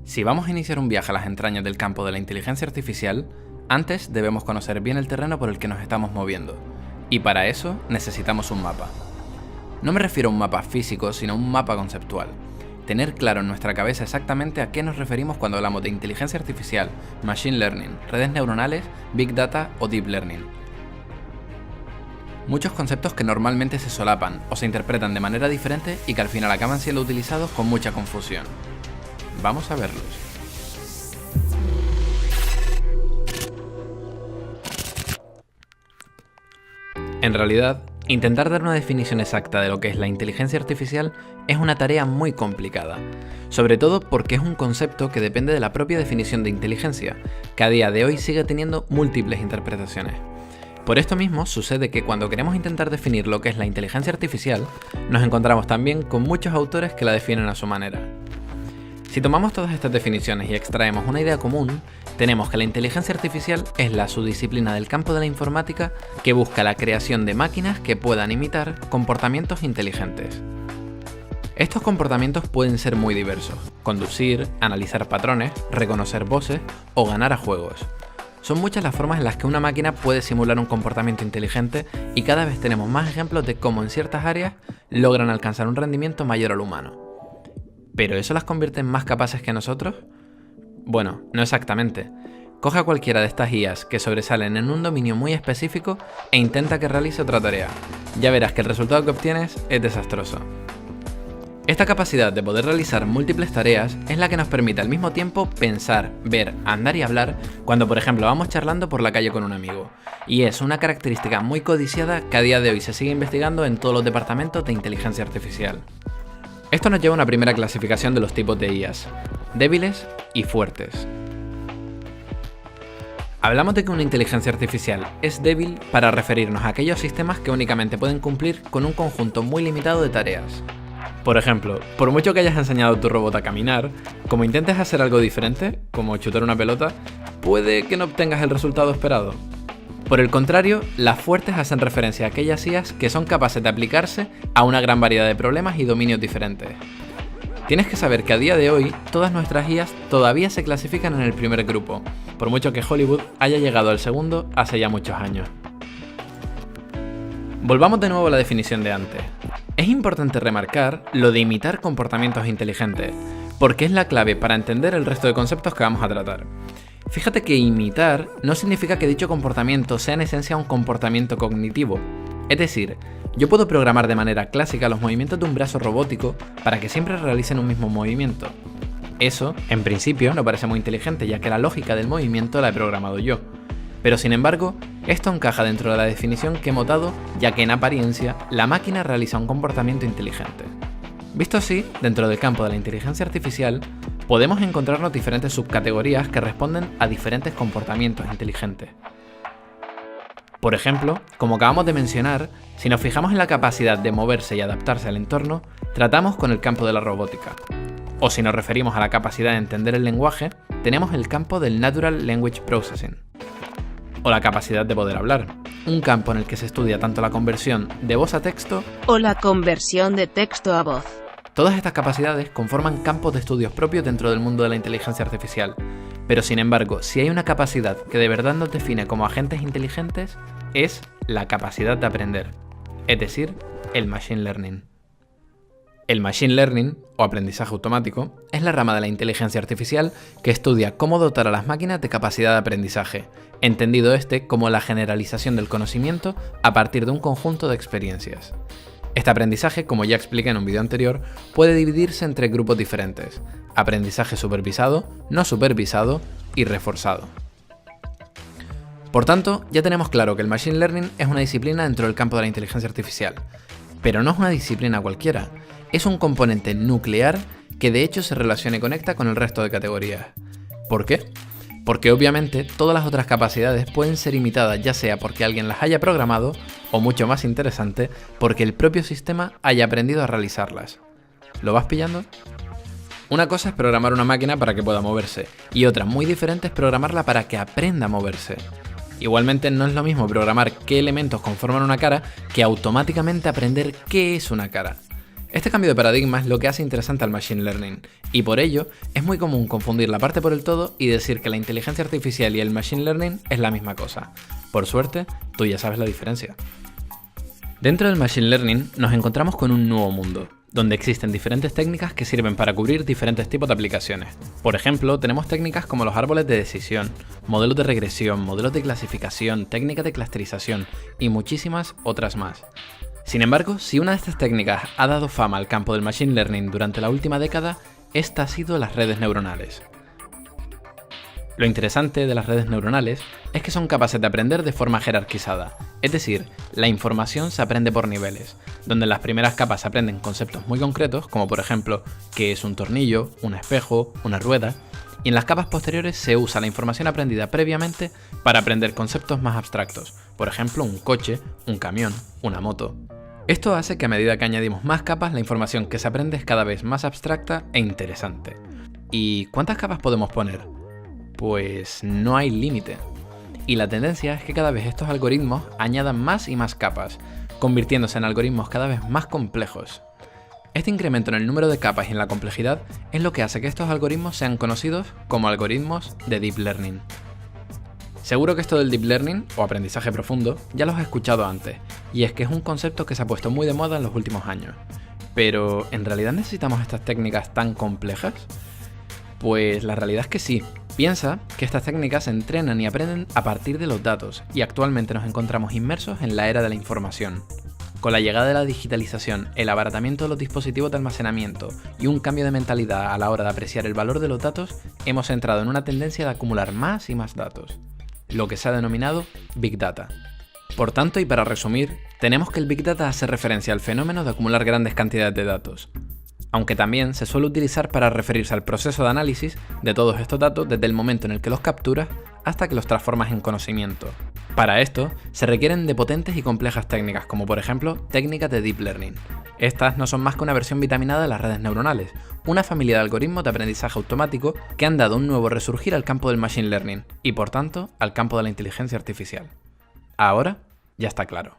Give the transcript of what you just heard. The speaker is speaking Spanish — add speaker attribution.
Speaker 1: Si vamos a iniciar un viaje a las entrañas del campo de la inteligencia artificial, antes debemos conocer bien el terreno por el que nos estamos moviendo, y para eso necesitamos un mapa. No me refiero a un mapa físico, sino a un mapa conceptual. Tener claro en nuestra cabeza exactamente a qué nos referimos cuando hablamos de inteligencia artificial, machine learning, redes neuronales, big data o deep learning. Muchos conceptos que normalmente se solapan o se interpretan de manera diferente y que al final acaban siendo utilizados con mucha confusión. Vamos a verlos. En realidad, intentar dar una definición exacta de lo que es la inteligencia artificial es una tarea muy complicada, sobre todo porque es un concepto que depende de la propia definición de inteligencia, que a día de hoy sigue teniendo múltiples interpretaciones. Por esto mismo sucede que cuando queremos intentar definir lo que es la inteligencia artificial, nos encontramos también con muchos autores que la definen a su manera. Si tomamos todas estas definiciones y extraemos una idea común, tenemos que la inteligencia artificial es la subdisciplina del campo de la informática que busca la creación de máquinas que puedan imitar comportamientos inteligentes. Estos comportamientos pueden ser muy diversos: conducir, analizar patrones, reconocer voces o ganar a juegos. Son muchas las formas en las que una máquina puede simular un comportamiento inteligente y cada vez tenemos más ejemplos de cómo en ciertas áreas logran alcanzar un rendimiento mayor al humano. ¿Pero eso las convierte en más capaces que nosotros? Bueno, no exactamente. Coge a cualquiera de estas IAs que sobresalen en un dominio muy específico e intenta que realice otra tarea. Ya verás que el resultado que obtienes es desastroso. Esta capacidad de poder realizar múltiples tareas es la que nos permite al mismo tiempo pensar, ver, andar y hablar cuando por ejemplo vamos charlando por la calle con un amigo. Y es una característica muy codiciada que a día de hoy se sigue investigando en todos los departamentos de inteligencia artificial. Esto nos lleva a una primera clasificación de los tipos de IAs: débiles y fuertes. Hablamos de que una inteligencia artificial es débil para referirnos a aquellos sistemas que únicamente pueden cumplir con un conjunto muy limitado de tareas. Por ejemplo, por mucho que hayas enseñado a tu robot a caminar, como intentes hacer algo diferente, como chutar una pelota, puede que no obtengas el resultado esperado. Por el contrario, las fuertes hacen referencia a aquellas IAs que son capaces de aplicarse a una gran variedad de problemas y dominios diferentes. Tienes que saber que a día de hoy, todas nuestras IAs todavía se clasifican en el primer grupo, por mucho que Hollywood haya llegado al segundo hace ya muchos años. Volvamos de nuevo a la definición de antes. Es importante remarcar lo de imitar comportamientos inteligentes, porque es la clave para entender el resto de conceptos que vamos a tratar. Fíjate que imitar no significa que dicho comportamiento sea en esencia un comportamiento cognitivo. Es decir, yo puedo programar de manera clásica los movimientos de un brazo robótico para que siempre realicen un mismo movimiento. Eso, en principio, no parece muy inteligente, ya que la lógica del movimiento la he programado yo. Pero sin embargo, esto encaja dentro de la definición que hemos dado, ya que en apariencia, la máquina realiza un comportamiento inteligente. Visto así, dentro del campo de la inteligencia artificial, podemos encontrarnos diferentes subcategorías que responden a diferentes comportamientos inteligentes. Por ejemplo, como acabamos de mencionar, si nos fijamos en la capacidad de moverse y adaptarse al entorno, tratamos con el campo de la robótica. O si nos referimos a la capacidad de entender el lenguaje, tenemos el campo del Natural Language Processing. O la capacidad de poder hablar, un campo en el que se estudia tanto la conversión de voz a texto
Speaker 2: o la conversión de texto a voz.
Speaker 1: Todas estas capacidades conforman campos de estudios propios dentro del mundo de la inteligencia artificial, pero sin embargo, si hay una capacidad que de verdad nos define como agentes inteligentes, es la capacidad de aprender, es decir, el machine learning. El machine learning, o aprendizaje automático, es la rama de la inteligencia artificial que estudia cómo dotar a las máquinas de capacidad de aprendizaje, entendido este como la generalización del conocimiento a partir de un conjunto de experiencias. Este aprendizaje, como ya expliqué en un vídeo anterior, puede dividirse entre grupos diferentes: aprendizaje supervisado, no supervisado y reforzado. Por tanto, ya tenemos claro que el Machine Learning es una disciplina dentro del campo de la inteligencia artificial. Pero no es una disciplina cualquiera, es un componente nuclear que de hecho se relaciona y conecta con el resto de categorías. ¿Por qué? Porque obviamente todas las otras capacidades pueden ser imitadas ya sea porque alguien las haya programado o, mucho más interesante, porque el propio sistema haya aprendido a realizarlas. ¿Lo vas pillando? Una cosa es programar una máquina para que pueda moverse y otra muy diferente es programarla para que aprenda a moverse. Igualmente no es lo mismo programar qué elementos conforman una cara que automáticamente aprender qué es una cara. Este cambio de paradigma es lo que hace interesante al Machine Learning, y por ello es muy común confundir la parte por el todo y decir que la inteligencia artificial y el Machine Learning es la misma cosa. Por suerte, tú ya sabes la diferencia. Dentro del Machine Learning nos encontramos con un nuevo mundo, donde existen diferentes técnicas que sirven para cubrir diferentes tipos de aplicaciones. Por ejemplo, tenemos técnicas como los árboles de decisión, modelos de regresión, modelos de clasificación, técnicas de clusterización y muchísimas otras más. Sin embargo, si una de estas técnicas ha dado fama al campo del Machine Learning durante la última década, esta ha sido las redes neuronales. Lo interesante de las redes neuronales es que son capaces de aprender de forma jerarquizada, es decir, la información se aprende por niveles, donde en las primeras capas se aprenden conceptos muy concretos, como por ejemplo, qué es un tornillo, un espejo, una rueda, y en las capas posteriores se usa la información aprendida previamente para aprender conceptos más abstractos, por ejemplo, un coche, un camión, una moto. Esto hace que a medida que añadimos más capas, la información que se aprende es cada vez más abstracta e interesante. ¿Y cuántas capas podemos poner? Pues no hay límite. Y la tendencia es que cada vez estos algoritmos añadan más y más capas, convirtiéndose en algoritmos cada vez más complejos. Este incremento en el número de capas y en la complejidad es lo que hace que estos algoritmos sean conocidos como algoritmos de Deep Learning. Seguro que esto del Deep Learning, o aprendizaje profundo, ya lo has escuchado antes, y es que es un concepto que se ha puesto muy de moda en los últimos años. Pero, ¿en realidad necesitamos estas técnicas tan complejas? Pues la realidad es que sí. Piensa que estas técnicas se entrenan y aprenden a partir de los datos, y actualmente nos encontramos inmersos en la era de la información. Con la llegada de la digitalización, el abaratamiento de los dispositivos de almacenamiento y un cambio de mentalidad a la hora de apreciar el valor de los datos, hemos entrado en una tendencia de acumular más y más datos, lo que se ha denominado Big Data. Por tanto, y para resumir, tenemos que el Big Data hace referencia al fenómeno de acumular grandes cantidades de datos, aunque también se suele utilizar para referirse al proceso de análisis de todos estos datos desde el momento en el que los capturas hasta que los transformas en conocimiento. Para esto, se requieren de potentes y complejas técnicas, como por ejemplo, técnicas de Deep Learning. Estas no son más que una versión vitaminada de las redes neuronales, una familia de algoritmos de aprendizaje automático que han dado un nuevo resurgir al campo del Machine Learning, y por tanto, al campo de la inteligencia artificial. Ahora, ya está claro.